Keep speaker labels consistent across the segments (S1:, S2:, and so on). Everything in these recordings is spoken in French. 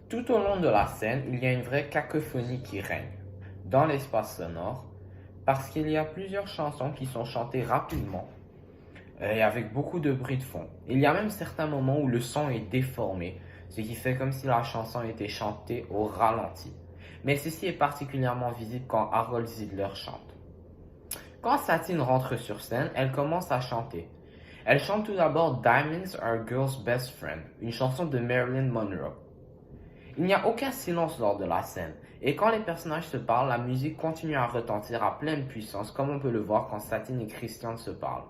S1: Tout au long de la scène, il y a une vraie cacophonie qui règne dans l'espace sonore parce qu'il y a plusieurs chansons qui sont chantées rapidement et avec beaucoup de bruit de fond. Il y a même certains moments où le son est déformé, ce qui fait comme si la chanson était chantée au ralenti. Mais ceci est particulièrement visible quand Harold Zidler chante. Quand Satine rentre sur scène, elle commence à chanter. Elle chante tout d'abord Diamonds Are a Girl's Best Friend, une chanson de Marilyn Monroe. Il n'y a aucun silence lors de la scène, et quand les personnages se parlent, la musique continue à retentir à pleine puissance, comme on peut le voir quand Satine et Christian se parlent,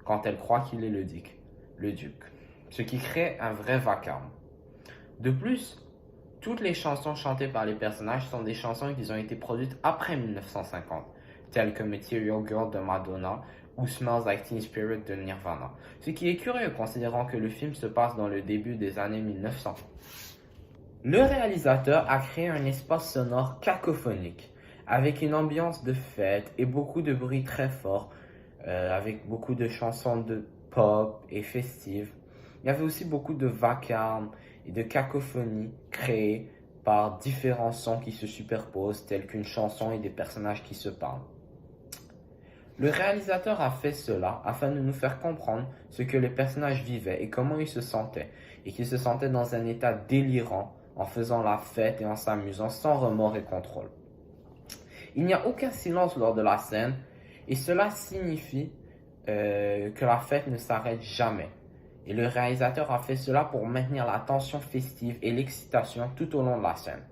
S1: quand elle croit qu'il est le duc, ce qui crée un vrai vacarme. De plus, toutes les chansons chantées par les personnages sont des chansons qui ont été produites après 1950, telles que Material Girl de Madonna ou Smells Like Teen Spirit de Nirvana, ce qui est curieux considérant que le film se passe dans le début des années 1900. Le réalisateur a créé un espace sonore cacophonique, avec une ambiance de fête et beaucoup de bruit très fort, avec beaucoup de chansons de pop et festives. Il y avait aussi beaucoup de vacarme et de cacophonie créées par différents sons qui se superposent, tels qu'une chanson et des personnages qui se parlent. Le réalisateur a fait cela afin de nous faire comprendre ce que les personnages vivaient et comment ils se sentaient, et qu'ils se sentaient dans un état délirant en faisant la fête et en s'amusant sans remords et contrôle. Il n'y a aucun silence lors de la scène et cela signifie que la fête ne s'arrête jamais. Et le réalisateur a fait cela pour maintenir la tension festive et l'excitation tout au long de la scène.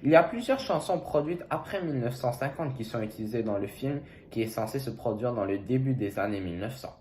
S1: Il y a plusieurs chansons produites après 1950 qui sont utilisées dans le film qui est censé se produire dans le début des années 1900.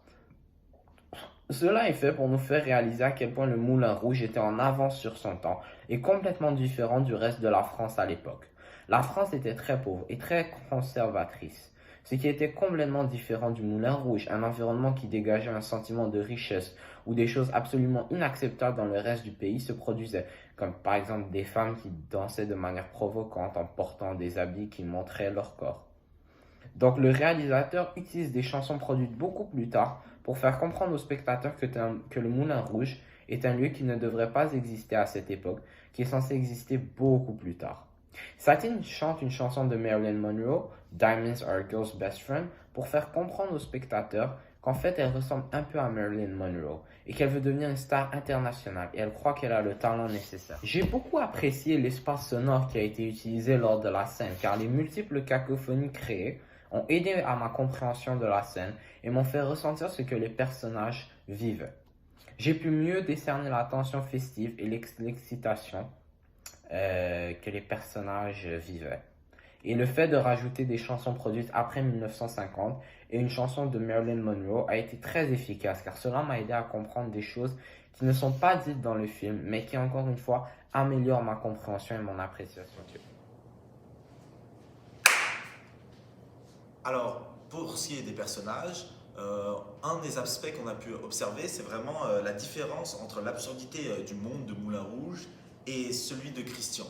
S1: Cela est fait pour nous faire réaliser à quel point le Moulin Rouge était en avance sur son temps et complètement différent du reste de la France à l'époque. La France était très pauvre et très conservatrice, ce qui était complètement différent du Moulin Rouge, un environnement qui dégageait un sentiment de richesse où des choses absolument inacceptables dans le reste du pays se produisaient, comme par exemple des femmes qui dansaient de manière provocante en portant des habits qui montraient leur corps. Donc le réalisateur utilise des chansons produites beaucoup plus tard pour faire comprendre aux spectateurs que le Moulin Rouge est un lieu qui ne devrait pas exister à cette époque, qui est censé exister beaucoup plus tard. Satine chante une chanson de Marilyn Monroe, Diamonds Are a Girl's Best Friend, pour faire comprendre aux spectateurs qu'en fait elle ressemble un peu à Marilyn Monroe et qu'elle veut devenir une star internationale et elle croit qu'elle a le talent nécessaire. J'ai beaucoup apprécié l'espace sonore qui a été utilisé lors de la scène car les multiples cacophonies créées ont aidé à ma compréhension de la scène et m'ont fait ressentir ce que les personnages vivaient. J'ai pu mieux décerner la tension festive et l'excitation que les personnages vivaient. Et le fait de rajouter des chansons produites après 1950 et une chanson de Marilyn Monroe a été très efficace car cela m'a aidé à comprendre des choses qui ne sont pas dites dans le film mais qui encore une fois améliorent ma compréhension et mon appréciation.
S2: Alors, pour ce qui est des personnages, un des aspects qu'on a pu observer, c'est vraiment la différence entre l'absurdité du monde de Moulin Rouge et celui de Christian.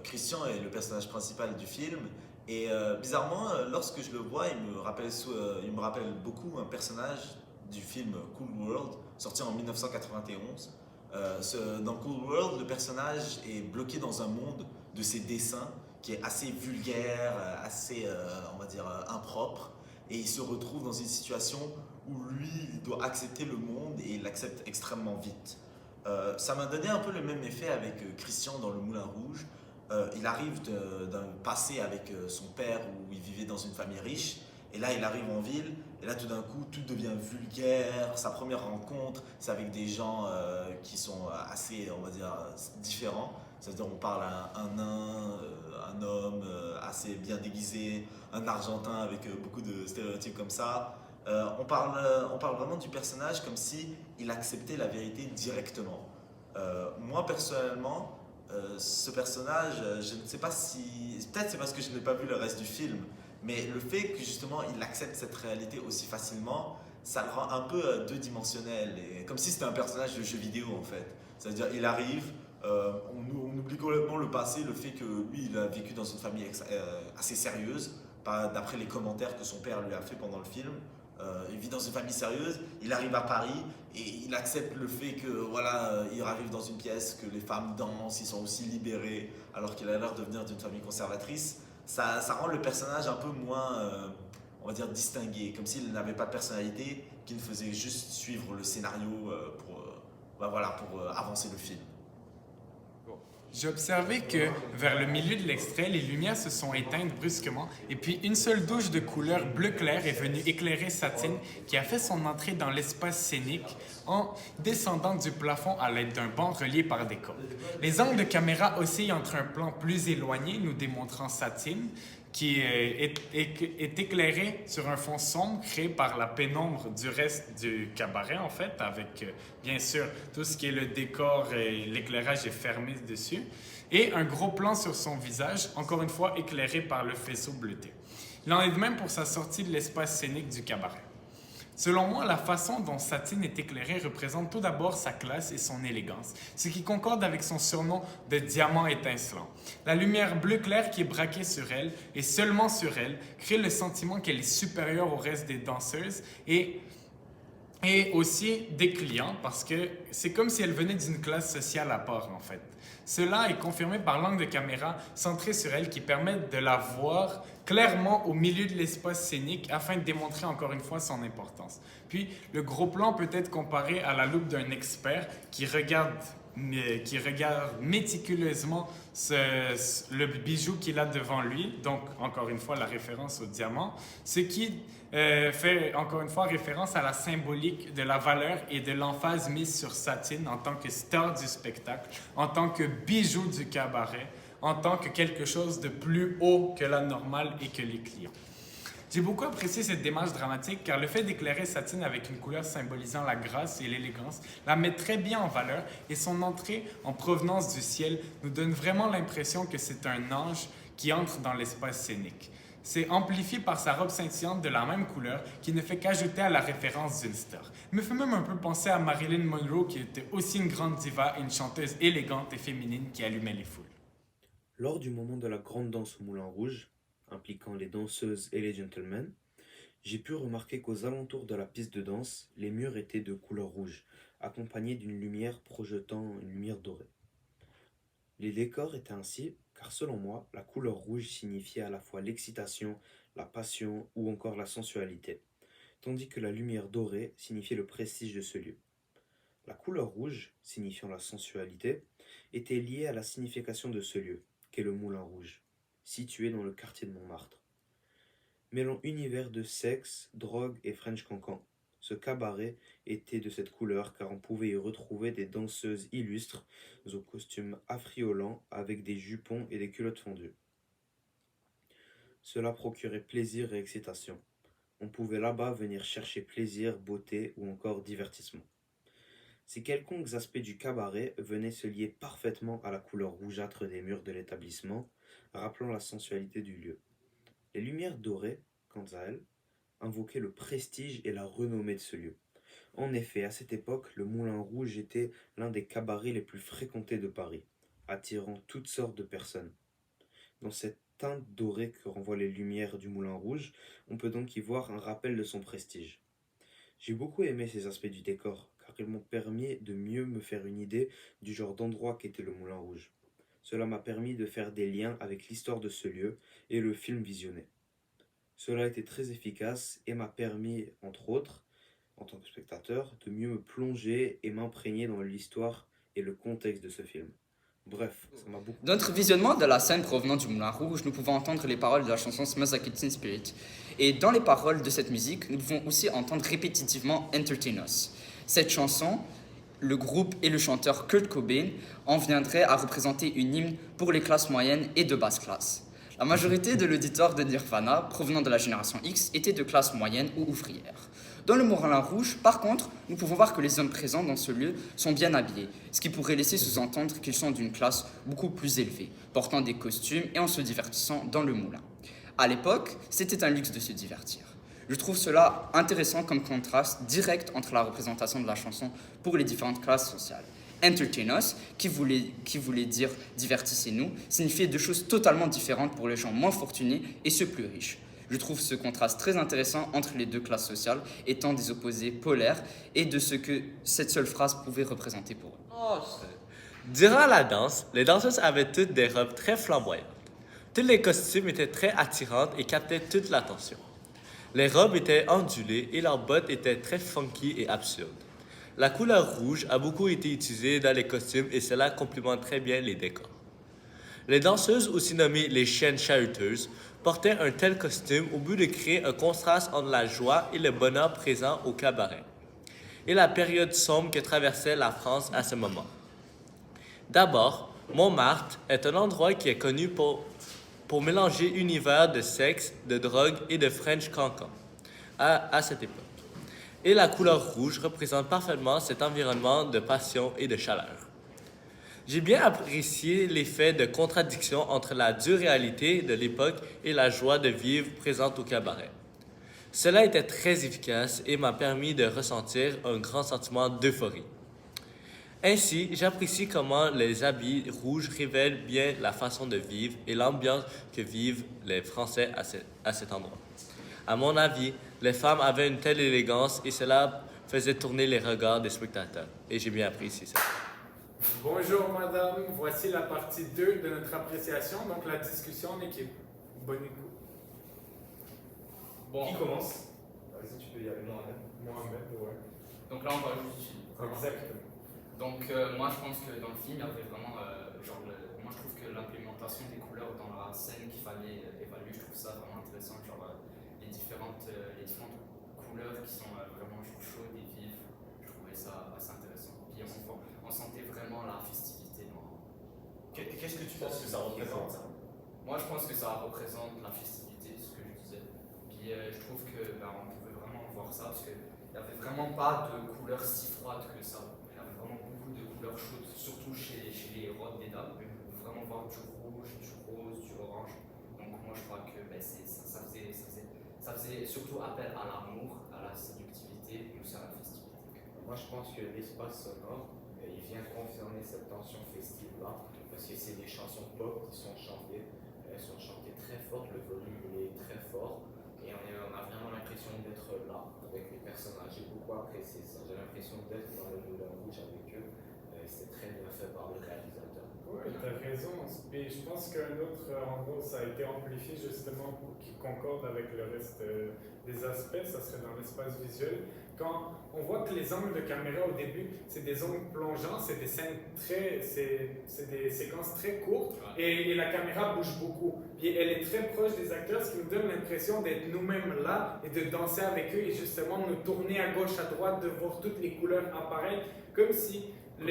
S2: Christian est le personnage principal du film et bizarrement, lorsque je le vois, il me rappelle beaucoup un personnage du film Cool World, sorti en 1991. Dans Cool World, le personnage est bloqué dans un monde de ses dessins qui est assez vulgaire, assez, on va dire, impropre. Et il se retrouve dans une situation où lui, il doit accepter le monde et il l'accepte extrêmement vite. Ça m'a donné un peu le même effet avec Christian dans Le Moulin Rouge. Il arrive d'un passé avec son père où il vivait dans une famille riche. Et là, il arrive en ville. Et là, tout d'un coup, tout devient vulgaire. Sa première rencontre, c'est avec des gens qui sont assez, on va dire, différents. C'est-à-dire, on parle à un nain, un homme assez bien déguisé, un argentin avec beaucoup de stéréotypes comme ça. On parle vraiment du personnage comme si il acceptait la vérité directement. Moi, personnellement, ce personnage, je ne sais pas si. Peut-être c'est parce que je n'ai pas vu le reste du film, mais le fait que justement il accepte cette réalité aussi facilement, ça le rend un peu deux-dimensionnel. Et comme si c'était un personnage de jeu vidéo en fait. C'est-à-dire, il arrive, on oublie complètement le passé, le fait que lui, il a vécu dans une famille assez sérieuse, d'après les commentaires que son père lui a fait pendant le film. il vit dans une famille sérieuse, il arrive à Paris et il accepte le fait que voilà, il arrive dans une pièce, que les femmes dansent, ils sont aussi libérés, alors qu'il a l'air de venir d'une famille conservatrice. Ça rend le personnage un peu moins, on va dire, distingué, comme s'il n'avait pas de personnalité, qu'il ne faisait juste suivre le scénario pour avancer le film.
S3: J'ai observé que, vers le milieu de l'extrait, les lumières se sont éteintes brusquement et puis une seule douche de couleur bleu clair est venue éclairer Satine qui a fait son entrée dans l'espace scénique en descendant du plafond à l'aide d'un banc relié par des cordes. Les angles de caméra oscillent entre un plan plus éloigné nous démontrant Satine qui est éclairé sur un fond sombre créé par la pénombre du reste du cabaret, en fait, avec, bien sûr, tout ce qui est le décor et l'éclairage est fermé dessus, et un gros plan sur son visage, encore une fois éclairé par le faisceau bleuté. Il en est de même pour sa sortie de l'espace scénique du cabaret. Selon moi, la façon dont Satine est éclairée représente tout d'abord sa classe et son élégance, ce qui concorde avec son surnom de diamant étincelant. La lumière bleu clair qui est braquée sur elle, et seulement sur elle, crée le sentiment qu'elle est supérieure au reste des danseuses et aussi des clients, parce que c'est comme si elle venait d'une classe sociale à part, en fait. Cela est confirmé par l'angle de caméra centré sur elle qui permet de la voir clairement au milieu de l'espace scénique afin de démontrer encore une fois son importance. Puis, le gros plan peut être comparé à la loupe d'un expert qui regarde méticuleusement le bijou qu'il a devant lui, donc encore une fois la référence au diamant, ce qui fait encore une fois référence à la symbolique de la valeur et de l'emphase mise sur Satine en tant que star du spectacle, en tant que bijou du cabaret, en tant que quelque chose de plus haut que la normale et que les clients. J'ai beaucoup apprécié cette démarche dramatique car le fait d'éclairer Satine avec une couleur symbolisant la grâce et l'élégance la met très bien en valeur et son entrée en provenance du ciel nous donne vraiment l'impression que c'est un ange qui entre dans l'espace scénique. C'est amplifié par sa robe scintillante de la même couleur qui ne fait qu'ajouter à la référence d'une star. Il me fait même un peu penser à Marilyn Monroe qui était aussi une grande diva et une chanteuse élégante et féminine qui allumait les foules.
S4: Lors du moment de la grande danse au Moulin Rouge, impliquant les danseuses et les gentlemen, j'ai pu remarquer qu'aux alentours de la piste de danse, les murs étaient de couleur rouge, accompagnés d'une lumière projetant une lumière dorée. Les décors étaient ainsi, car selon moi, la couleur rouge signifiait à la fois l'excitation, la passion ou encore la sensualité, tandis que la lumière dorée signifiait le prestige de ce lieu. La couleur rouge, signifiant la sensualité, était liée à la signification de ce lieu, qu'est le Moulin Rouge, situé dans le quartier de Montmartre. Mêlant univers de sexe, drogue et French cancan, ce cabaret était de cette couleur car on pouvait y retrouver des danseuses illustres aux costumes affriolants avec des jupons et des culottes fendues. Cela procurait plaisir et excitation. On pouvait là-bas venir chercher plaisir, beauté ou encore divertissement. Ces quelconques aspects du cabaret venaient se lier parfaitement à la couleur rougeâtre des murs de l'établissement, rappelant la sensualité du lieu. Les lumières dorées, quant à elles, invoquaient le prestige et la renommée de ce lieu. En effet, à cette époque, le Moulin Rouge était l'un des cabarets les plus fréquentés de Paris, attirant toutes sortes de personnes. Dans cette teinte dorée que renvoient les lumières du Moulin Rouge, on peut donc y voir un rappel de son prestige. J'ai beaucoup aimé ces aspects du décor, car ils m'ont permis de mieux me faire une idée du genre d'endroit qu'était le Moulin Rouge. Cela m'a permis de faire des liens avec l'histoire de ce lieu et le film visionné. Cela a été très efficace et m'a permis, entre autres, en tant que spectateur, de mieux me plonger et m'imprégner dans l'histoire et le contexte de ce film. Bref, ça m'a beaucoup...
S5: Dans notre visionnement de la scène provenant du Moulin Rouge, nous pouvons entendre les paroles de la chanson Smells Like Teen Spirit. Et dans les paroles de cette musique, nous pouvons aussi entendre répétitivement Entertain Us. Cette chanson, le groupe et le chanteur Kurt Cobain en viendraient à représenter une hymne pour les classes moyennes et de basse classe. La majorité de l'auditoire de Nirvana, provenant de la génération X, était de classe moyenne ou ouvrière. Dans le Moulin Rouge, par contre, nous pouvons voir que les hommes présents dans ce lieu sont bien habillés, ce qui pourrait laisser sous-entendre qu'ils sont d'une classe beaucoup plus élevée, portant des costumes et en se divertissant dans le moulin. À l'époque, c'était un luxe de se divertir. Je trouve cela intéressant comme contraste direct entre la représentation de la chanson pour les différentes classes sociales. Entertain us, qui voulait dire divertissez-nous, signifiait deux choses totalement différentes pour les gens moins fortunés et ceux plus riches. Je trouve ce contraste très intéressant entre les deux classes sociales, étant des opposés polaires, et de ce que cette seule phrase pouvait représenter pour eux.
S6: Durant la danse, les danseuses avaient toutes des robes très flamboyantes. Tous les costumes étaient très attirants et captaient toute l'attention. Les robes étaient ondulées et leurs bottes étaient très funky et absurdes. La couleur rouge a beaucoup été utilisée dans les costumes et cela complimente très bien les décors. Les danseuses, aussi nommées les chiennes charuteuses, portaient un tel costume au but de créer un contraste entre la joie et le bonheur présent au cabaret, et la période sombre que traversait la France à ce moment. D'abord, Montmartre est un endroit qui est connu pour mélanger univers de sexe, de drogue et de French cancan à cette époque. Et la couleur rouge représente parfaitement cet environnement de passion et de chaleur. J'ai bien apprécié l'effet de contradiction entre la dure réalité de l'époque et la joie de vivre présente au cabaret. Cela était très efficace et m'a permis de ressentir un grand sentiment d'euphorie. Ainsi, j'apprécie comment les habits rouges révèlent bien la façon de vivre et l'ambiance que vivent les Français à cet endroit. À mon avis, les femmes avaient une telle élégance et cela faisait tourner les regards des spectateurs. Et j'ai bien apprécié ça.
S3: Bonjour madame, voici la partie 2 de notre appréciation, donc la discussion en équipe. Bonne écoute.
S5: Bon,
S7: Qui commence? Vas-y, tu peux y aller, Mohamed.
S3: Mohamed, ouais.
S5: donc là on parle juste du film.
S3: Exactement.
S5: Donc moi je pense que dans le film il y avait vraiment moi je trouve que l'implémentation des couleurs dans la scène qu'il fallait évaluer, je trouve ça vraiment intéressant, les différentes couleurs qui sont vraiment chaudes et vives, je trouvais ça assez intéressant. Puis on sentait vraiment la festivité dans.
S7: Qu'est-ce que tu penses que ça représente, ça?
S5: Moi je pense que ça représente la festivité, ce que je disais. Puis je trouve que on pouvait vraiment voir ça parce qu'il n'y avait vraiment pas de couleurs si froides que ça. Il y avait vraiment beaucoup de couleurs chaudes, surtout chez les robes des dames. On peut vraiment voir du rouge, du rose, du orange. Donc moi je crois que ça faisait surtout appel à l'amour, à la séductivité et aussi à la festivité.
S8: Moi, je pense que l'espace sonore, il vient confirmer cette tension festive-là, parce que c'est des chansons pop qui sont chantées. Elles sont chantées très fortes, le volume il est très fort, et on a vraiment l'impression d'être là avec les personnages. J'ai beaucoup apprécié ça. J'ai l'impression d'être dans le Moulin Rouge avec eux. C'est très bien fait par le réalisateur.
S3: Oui, tu as raison. Et je pense qu'un autre endroit où ça a été amplifié justement qui concorde avec le reste des aspects, ça serait dans l'espace visuel. Quand on voit que les angles de caméra au début, c'est des angles plongeants, c'est des scènes c'est des séquences très courtes et la caméra bouge beaucoup. Puis elle est très proche des acteurs, ce qui nous donne l'impression d'être nous-mêmes là et de danser avec eux et justement nous tourner à gauche, à droite, de voir toutes les couleurs apparaître comme si on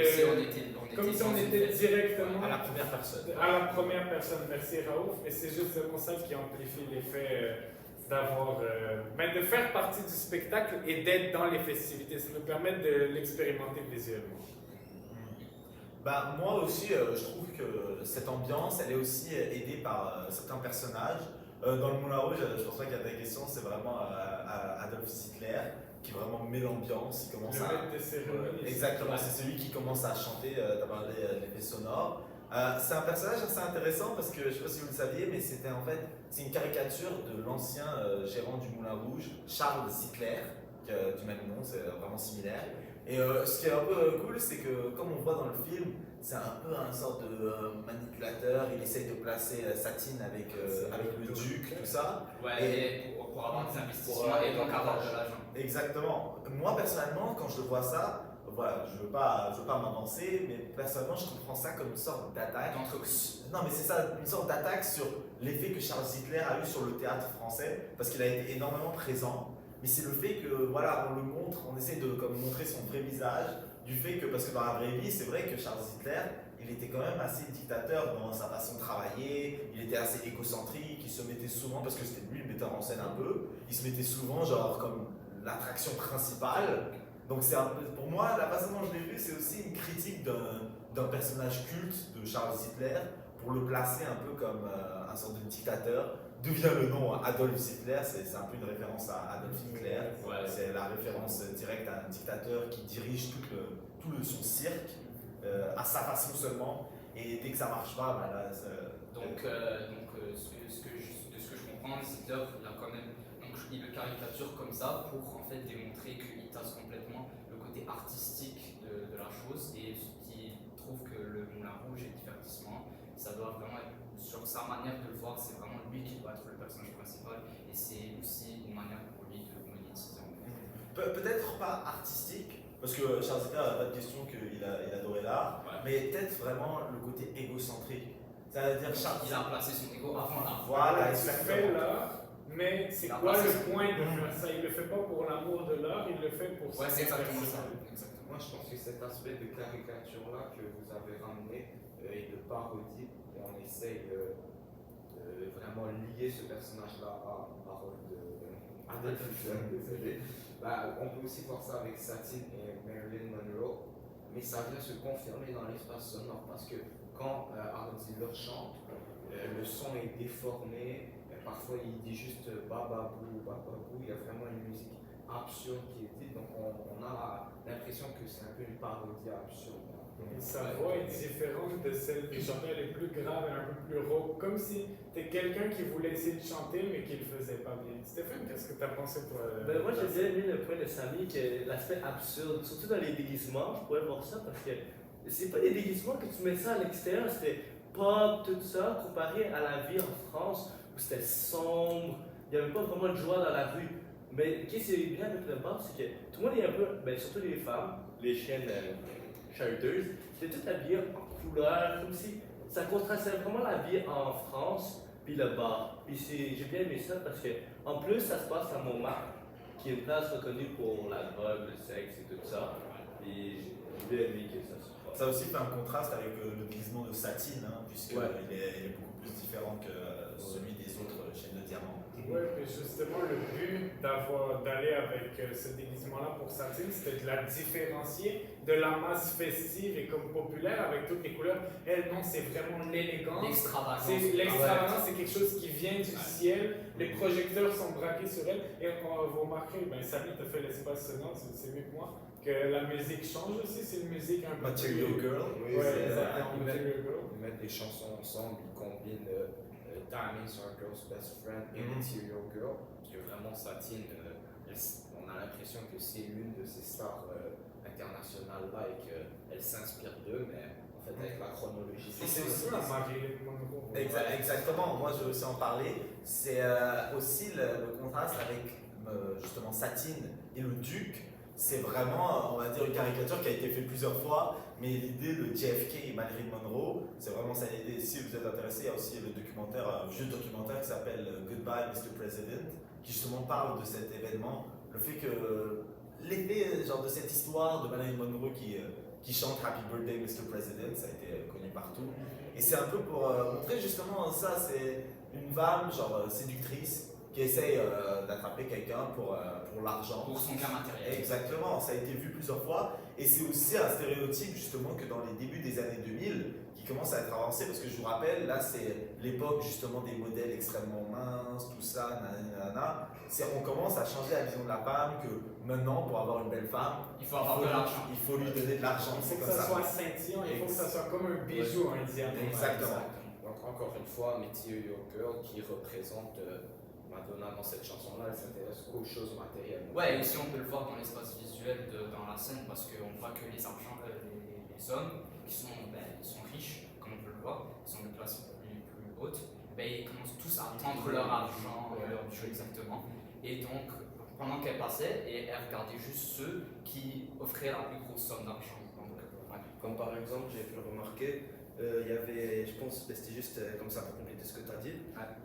S3: était directement
S7: À la première personne.
S3: à la première personne. Merci Raouf, mais c'est justement ça qui amplifie l'effet de faire partie du spectacle et d'être dans les festivités. Ça nous permet de l'expérimenter visuellement.
S2: Moi aussi, je trouve que cette ambiance, elle est aussi aidée par certains personnages. Dans le Moulin Rouge, je pense pas qu'il y a des questions, c'est vraiment Adolf Hitler qui vraiment met l'ambiance. Il commence
S3: Le maître des cérémonies.
S2: Exactement, c'est celui qui commence à chanter, t'as parlé de l'effet sonore. C'est un personnage assez intéressant parce que je ne sais pas si vous le saviez, mais c'est une caricature de l'ancien gérant du Moulin Rouge, Charles Ziegler, du même nom, c'est vraiment similaire. Et ce qui est un peu cool, c'est que comme on voit dans le film, c'est un peu un sorte de manipulateur. Il essaye de placer Satine avec le duc, tout ça.
S5: Ouais, et pour avoir des investissements et donc avoir de l'argent.
S2: Exactement. Moi personnellement, quand je vois ça, voilà, je veux pas m'avancer, mais personnellement, je comprends ça comme une sorte d'attaque. Non, mais c'est ça, une sorte d'attaque sur l'effet que Charles Hitler a eu sur le théâtre français, parce qu'il a été énormément présent. Mais c'est le fait que, voilà, on le montre, on essaie de montrer son vrai visage, du fait que, parce que dans la vraie vie, c'est vrai que Charles Hitler, il était quand même assez dictateur dans sa façon de travailler, il était assez égocentrique, il se mettait souvent, parce que c'était lui le metteur en scène un peu, il se mettait souvent genre comme l'attraction principale. Donc c'est pour moi, la façon dont je l'ai vu, c'est aussi une critique d'un personnage culte de Charles Hitler pour le placer un peu comme un sorte de dictateur. D'où vient le nom Adolf Hitler? C'est un peu une référence à Adolf Hitler.
S5: Ouais.
S2: C'est la référence directe à un dictateur qui dirige tout son cirque à sa façon seulement. et dès que ça marche pas, bah là,
S5: De ce que je comprends, cette œuvre, il a quand même, donc il le caricature comme ça pour en fait démontrer qu'il tasse complètement le côté artistique de la chose et qui trouve que le Moulin Rouge et le divertissement, ça doit vraiment être sur sa manière de le voir, c'est vraiment lui qui doit être le personnage principal et c'est aussi une manière pour lui de monétiser.
S2: Peut-être pas artistique, parce que Charles Zeta n'a pas de question qu'il adorait l'art, mais peut-être vraiment le côté égocentrique. C'est-à-dire
S5: Il a placé son ego avant l'art.
S2: Voilà,
S3: Il fait
S2: exactement.
S3: l'art, mais c'est quoi le point de faire ça? Il le fait pas pour l'amour de l'art, il le fait pour
S5: Ouais, c'est exactement ça.
S3: Exactement.
S8: Moi, je pense que cet aspect de caricature-là que vous avez ramené et de parodie, et on essaye de vraiment lier ce personnage-là à parole d'Adolf Hitler, désolé. Bah, on peut aussi voir ça avec Satine et Marilyn Monroe, mais ça vient se confirmer dans l'espace sonore parce que quand Aaron Ziller chante, le son est déformé, parfois il dit juste bababou, bababou, il y a vraiment une musique absurde qui est dite, donc on a l'impression que c'est un peu une parodie absurde.
S3: Et sa voix est différente de celle du chanteur, elle est plus grave et un peu plus rauque, comme si t'es quelqu'un qui voulait essayer de chanter mais qui le faisait pas bien. Stéphane, qu'est-ce que t'as pensé toi?
S6: Moi, j'ai bien aimé le point de Samy, que l'aspect absurde, surtout dans les déguisements, je pourrais voir ça parce que c'est pas des déguisements que tu mets ça à l'extérieur, c'était pop, tout ça, comparé à la vie en France où c'était sombre, il n'y avait pas vraiment de joie dans la rue. Mais ce qui est bien avec le bar, c'est que tout le monde est un peu, surtout les femmes, les chiennes charters, c'était tout habillé en couleur, comme si ça contrastait vraiment la vie en France, puis le bar. Puis j'ai bien aimé ça parce que, en plus, ça se passe à Montmartre, qui est une place reconnue pour la drogue, le sexe et tout ça. Puis j'ai bien aimé que ça se passe.
S2: Ça aussi fait un contraste avec le déguisement de Satine, hein, puisqu'il est beaucoup plus différent que celui des autres chaînes de diamants.
S3: Oui, mais justement, le but d'aller avec ce déguisement-là pour Satine, c'était de la différencier de la masse festive et comme populaire avec toutes les couleurs. Elle, non, c'est vraiment l'élégance.
S5: L'extravagance.
S3: L'extravagance, c'est quelque chose qui vient du ciel. Les projecteurs sont braqués sur elle. Et vous remarquez, Samy te fait l'espace sonore, c'est mieux que moi, que la musique change aussi. C'est une musique un peu.
S2: Material Girl.
S3: Oui, exactement. Material Girl.
S8: Ils mettent des chansons ensemble, ils combinent Diamonds Are Girl's Best Friend et Material Girl, parce que vraiment Satine, on a l'impression que c'est l'une de ces stars internationales là et qu'elle s'inspire d'eux, mais en fait avec la chronologie.
S3: C'est aussi la Marilyn Monroe.
S2: Exactement, moi je veux aussi en parler. C'est aussi le contraste avec justement Satine et le Duc. C'est vraiment, on va dire, une caricature qui a été faite plusieurs fois, mais l'idée de JFK et Marilyn Monroe, c'est vraiment ça l'idée. Si vous êtes intéressé, il y a aussi le documentaire, un vieux documentaire qui s'appelle Goodbye Mr. President, qui justement parle de cet événement, le fait que l'effet genre de cette histoire de Marilyn Monroe qui chante Happy Birthday Mr. President, ça a été connu partout. Et c'est un peu pour montrer justement ça, c'est une femme genre séductrice qui essaye d'attraper quelqu'un pour l'argent.
S5: Pour son gain matériel.
S2: Exactement, ça a été vu plusieurs fois. Et c'est aussi un stéréotype justement que dans les débuts des années 2000, qui commence à être avancé, parce que je vous rappelle, là c'est l'époque justement des modèles extrêmement minces, tout ça, nanana. On commence à changer la vision de la femme, que maintenant pour avoir une belle femme,
S5: Il faut avoir de l'argent.
S2: il faut lui donner de l'argent.
S3: Il faut que ça soit scintillant, il faut que ça soit comme un bijou, un diamant.
S2: Exactement.
S8: Donc encore une fois, Material Girl qui représente Madonna dans cette chanson-là, elle s'intéresse qu'aux choses matérielles.
S5: Ouais, et aussi on peut le voir dans l'espace visuel dans la scène parce qu'on voit que les hommes qui sont, ils sont riches, comme on peut le voir, ils sont de classe plus haute, ils commencent tous à tendre leur argent, leur bijoux exactement. Et donc, pendant qu'elle passait, et elle regardait juste ceux qui offraient la plus grosse somme d'argent.
S4: Comme par exemple, j'ai pu le remarquer, il y avait, je pense, c'était juste comme ça pour compléter ce que tu as dit,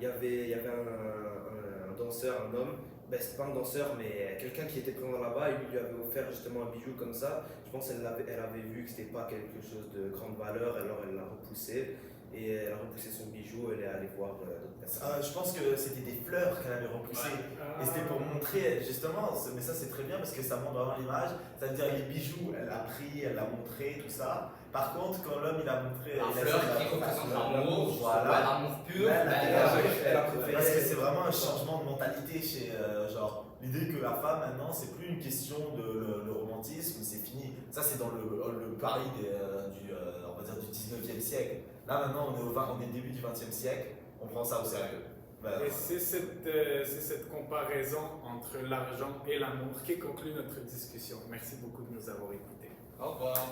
S4: il y avait un danseur, un homme, c'était pas un danseur, mais quelqu'un qui était présent là-bas, et lui avait offert justement un bijou comme ça. Je pense qu'elle avait vu que c'était pas quelque chose de grande valeur, alors elle l'a repoussé. Et elle a repoussé son bijou, elle est allée voir d'autres personnes.
S2: Je pense que c'était des fleurs qu'elle avait repoussées. Et c'était pour montrer, justement, mais ça c'est très bien parce que ça montre vraiment l'image. C'est-à-dire les bijoux, elle l'a pris, elle l'a montré, tout ça. Par contre, quand l'homme il a montré.
S5: La fleur qui représente l'amour,
S2: voilà.
S5: l'amour pur,
S2: elle a préféré. Parce que c'est vraiment un changement de mentalité chez. Genre, l'idée que la femme maintenant, c'est plus une question de le romantisme, c'est fini. Ça, c'est dans le Paris on va dire, du 19e siècle. Là maintenant, on est début du XXe siècle, on prend ça au sérieux.
S3: Et c'est cette comparaison entre l'argent et l'amour qui conclut notre discussion. Merci beaucoup de nous avoir écoutés.
S6: Au revoir.